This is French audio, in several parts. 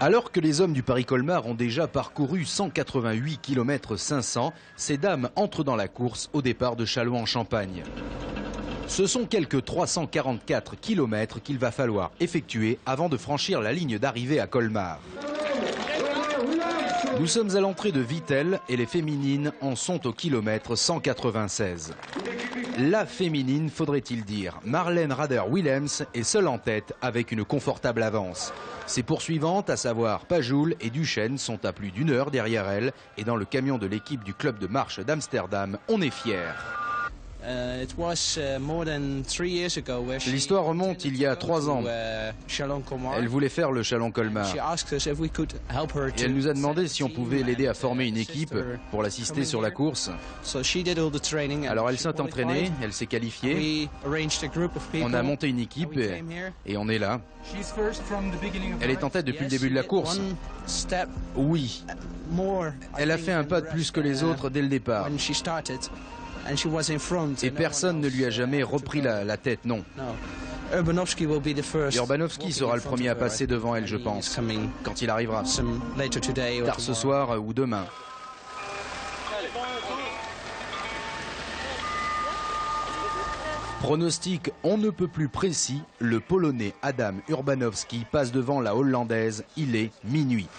Alors que les hommes du Paris-Colmar ont déjà parcouru 188 km 500, ces dames entrent dans la course au départ de Châlons-en-Champagne. Ce sont quelques 344 km qu'il va falloir effectuer avant de franchir la ligne d'arrivée à Colmar. Nous sommes à l'entrée de Vittel et les féminines en sont au kilomètre 196. La féminine, faudrait-il dire. Marlène Rader-Willems est seule en tête avec une confortable avance. Ses poursuivantes, à savoir Pajoul et Duchesne, sont à plus d'une heure derrière elle. Et dans le camion de l'équipe du club de marche d'Amsterdam, on est fiers. L'histoire remonte il y a 3 ans. Elle voulait faire le Châlons-Colmar. Et elle nous a demandé si on pouvait l'aider à former une équipe pour l'assister sur la course. Alors elle s'est entraînée, elle s'est qualifiée. On a monté une équipe et on est là. Elle est en tête depuis le début de la course. Oui. Elle a fait un pas de plus que les autres dès le départ. Et personne ne lui a jamais repris la tête, non. Urbanovski sera le premier à passer devant elle, je pense, quand il arrivera, tard ce soir ou demain. Pronostic on ne peut plus précis, le Polonais Adam Urbanovski passe devant la Hollandaise, il est minuit.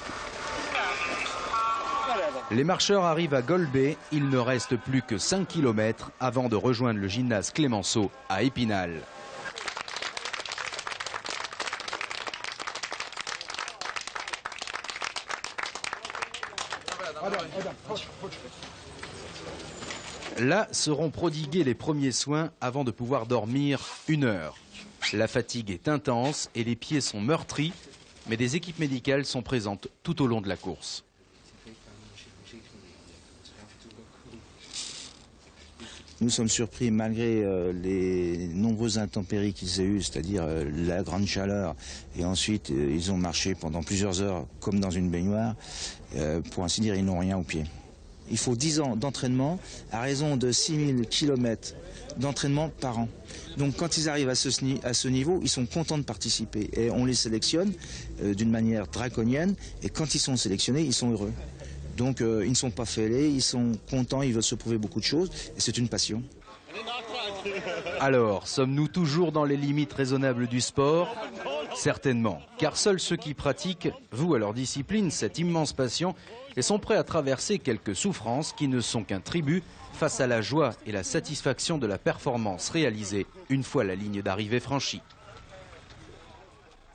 Les marcheurs arrivent à Golbet, il ne reste plus que 5 km avant de rejoindre le gymnase Clémenceau à Épinal. Là seront prodigués les premiers soins avant de pouvoir dormir 1 heure. La fatigue est intense et les pieds sont meurtris, mais des équipes médicales sont présentes tout au long de la course. Nous sommes surpris malgré les nombreuses intempéries qu'ils aient eues, c'est-à-dire la grande chaleur. Et ensuite, ils ont marché pendant plusieurs heures comme dans une baignoire. Pour ainsi dire, ils n'ont rien aux pieds. Il faut 10 ans d'entraînement à raison de 6000 km d'entraînement par an. Donc quand ils arrivent à ce niveau, ils sont contents de participer. Et on les sélectionne d'une manière draconienne. Et quand ils sont sélectionnés, ils sont heureux. Donc ils ne sont pas fêlés, ils sont contents, ils veulent se prouver beaucoup de choses, et c'est une passion. Alors, sommes-nous toujours dans les limites raisonnables du sport? Certainement, car seuls ceux qui pratiquent, vouent à leur discipline cette immense passion et sont prêts à traverser quelques souffrances qui ne sont qu'un tribut face à la joie et la satisfaction de la performance réalisée une fois la ligne d'arrivée franchie.